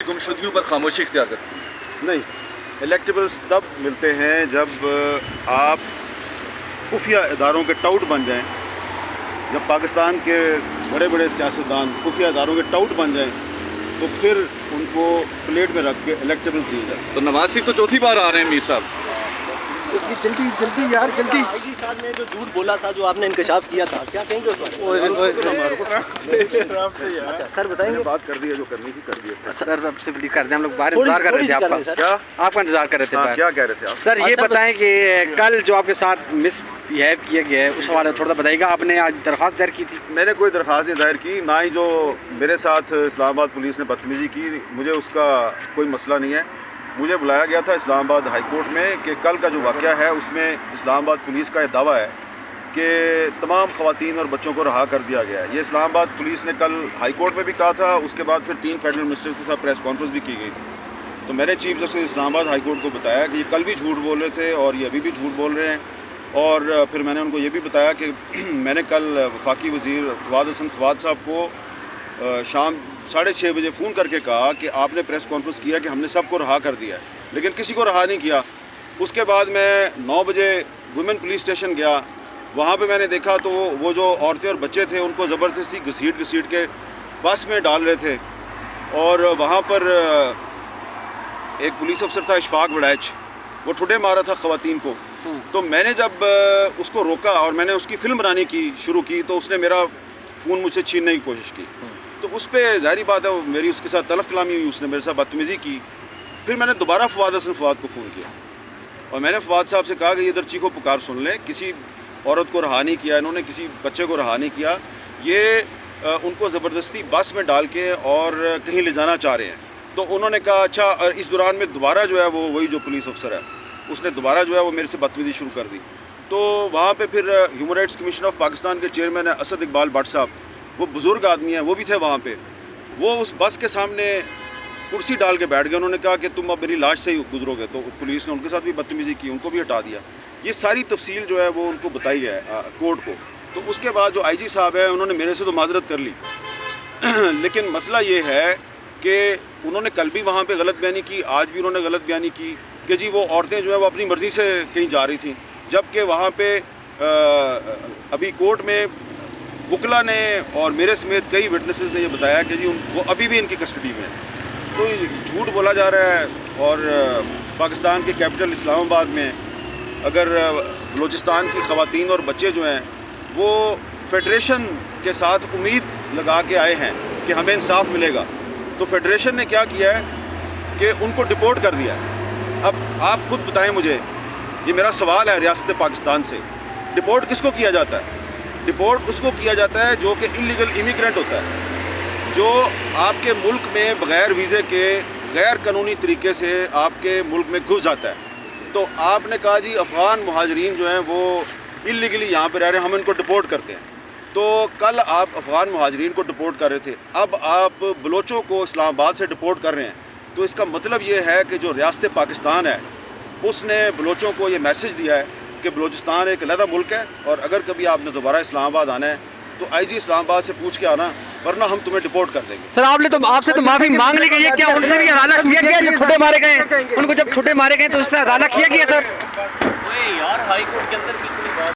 गुमशुदगियों पर खामोशी इख्तियार करती है? नहीं, इलेक्टेबल्स तब मिलते हैं जब आप खुफिया इदारों के टाउट बन जाएं। जब पाकिस्तान के बड़े बड़े सियासतदान खुफिया इदारों के टाउट बन जाएं तो फिर उनको प्लेट में रख के इलेक्टेबल्स दिए जाए। तो नवाज शरीफ तो चौथी बार आ रहे हैं मीर साहब। जल्दी जल्दी यार जल्दी। आईजी साहब ने जो झूठ बोला था, जो आपने इंकशाफ किया था, क्या कहेंगे उस बारे? अच्छा सर बताएंगे। बात कर दी है, जो करनी थी कर दी है। सर अब सिंपली कर दें, हम लोग बाहर इंतजार कर रहे थे आपका। क्या आपका इंतजार कर रहे थे हाँ, बाहर। क्या कह रहे थे आप? सर ये बताएं कि कल जो आपके साथ मिस बिहेव किया गया है उस हवाले थोड़ा बताइएगा। आपने आज दरख्वास्त दायर की थी? मैंने कोई दरख्वास्त नहीं दायर की, ना ही जो मेरे साथ इस्लामाबाद पुलिस ने बदतमीज़ी की, मुझे उसका कोई मसला नहीं है। मुझे बुलाया गया था इस्लामाबाद हाई कोर्ट में कि कल का जो वाक़या है उसमें इस्लामाबाद पुलिस का ये दावा है कि तमाम ख़वातीन और बच्चों को रहा कर दिया गया है। ये इस्लामाबाद पुलिस ने कल हाई कोर्ट में भी कहा था, उसके बाद फिर 3 फेडरल मिनिस्टर्स के साथ प्रेस कॉन्फ्रेंस भी की गई थी। तो मैंने chief justice Islamabad high court को बताया कि ये कल भी झूठ बोल रहे थे और ये अभी भी झूठ बोल रहे हैं। और फिर मैंने उनको ये भी बताया कि मैंने कल वफाकी वज़ीर फवाद हसन फवाद साहब को शाम 6:30 बजे फ़ोन करके कहा कि आपने प्रेस कॉन्फ्रेंस किया कि हमने सबको रहा कर दिया है, लेकिन किसी को रहा नहीं किया। उसके बाद मैं 9 बजे वुमेन पुलिस स्टेशन गया, वहाँ पे मैंने देखा तो वो जो औरतें और बच्चे थे उनको ज़बरदस्ती घसीट के बस में डाल रहे थे। और वहाँ पर एक पुलिस अफसर था इशफाक वड़ैच, वो ठुड्डे मारा था ख़वातीन को। तो मैंने जब उसको रोका और मैंने उसकी फ़िल्म बनाने की शुरू की तो उसने मेरा फ़ोन मुझसे छीनने की कोशिश की। तो उस पर ज़ाहिरी बात है मेरी उसके साथ तलफ़ कलामी हुई, उसने मेरे साथ बदतमीज़ी की। फिर मैंने दोबारा फवाद हसन फवाद को फ़ोन किया और मैंने फवाद साहब से कहा कि इधर चीखो पुकार सुन लें, किसी औरत को रहा नहीं किया इन्होंने, किसी बच्चे को रहा नहीं किया, ये उनको ज़बरदस्ती बस में डाल के और कहीं ले जाना चाह रहे हैं। तो उन्होंने कहा अच्छा। और इस दौरान में दोबारा जो है वो वही जो पुलिस अफसर है उसने दोबारा जो है वो मेरे से बदतमीज़ी शुरू कर दी। तो वहाँ पे फिर human rights commission of Pakistan के चेयरमैन है असद इकबाल भट्ट साहब, वो बुज़ुर्ग आदमी हैं, वो भी थे वहाँ पे। वो उस बस के सामने कुर्सी डाल के बैठ गए। उन्होंने कहा कि तुम अब मेरी लाश से ही गुजरोगे। तो पुलिस ने उनके साथ भी बदतमीज़ी की, उनको भी हटा दिया। ये सारी तफसील जो है वो उनको बताई है कोर्ट को। तो उसके बाद जो आईजी साहब हैं उन्होंने मेरे से तो माजरत कर ली लेकिन मसला ये है कि उन्होंने कल भी वहाँ पे गलत बयानी की, आज भी उन्होंने गलत बयानी की कि जी वो औरतें जो है वो अपनी मर्ज़ी से कहीं जा रही थी, जबकि वहाँ पे अभी कोर्ट में वकला ने और मेरे समेत कई विटनेसेस ने ये बताया कि जी वो अभी भी इनकी कस्टडी में है। तो ये झूठ बोला जा रहा है। और पाकिस्तान के कैपिटल इस्लामाबाद में अगर बलूचिस्तान की ख़वातीन और बच्चे जो हैं वो फेडरेशन के साथ उम्मीद लगा के आए हैं कि हमें इंसाफ मिलेगा, तो फेडरेशन ने क्या किया है कि उनको डिपोर्ट कर दिया है। अब आप खुद बताएं मुझे, ये मेरा सवाल है रियासत पाकिस्तान से, डिपोर्ट किसको किया जाता है? डिपोर्ट उसको किया जाता है जो कि इलीगल इमिग्रेंट होता है, जो आपके मुल्क में बग़ैर वीज़े के गैर कानूनी तरीके से आपके मुल्क में घुस जाता है। तो आपने कहा जी अफ़गान मुहाजिरीन जो हैं वो इलीगली यहाँ पर रह रहे हैं, हम इनको डिपोर्ट करते हैं। तो कल आप अफ़गान मुहाजिरीन को डिपोर्ट कर रहे थे, अब आप बलोचों को इस्लामाबाद से डिपोर्ट कर रहे हैं। तो इसका मतलब ये है कि जो रियासत पाकिस्तान है उसने बलोचों को ये मैसेज दिया है कि बलूचिस्तान एक अलग मुल्क है और अगर कभी आपने दोबारा इस्लामाबाद आना है तो आईजी इस्लामाबाद से पूछ के आना, वरना हम तुम्हें डिपोर्ट कर देंगे। सर आपसे तो माफ़ी मांग ली गई है, क्या उनसे भी हवाला किया गया जो ठुड्डे मारे गए? उनको जब ठुड्डे मारे गए तो उससे हवाला किया गया सर? यार हाई कोर्ट के अंदर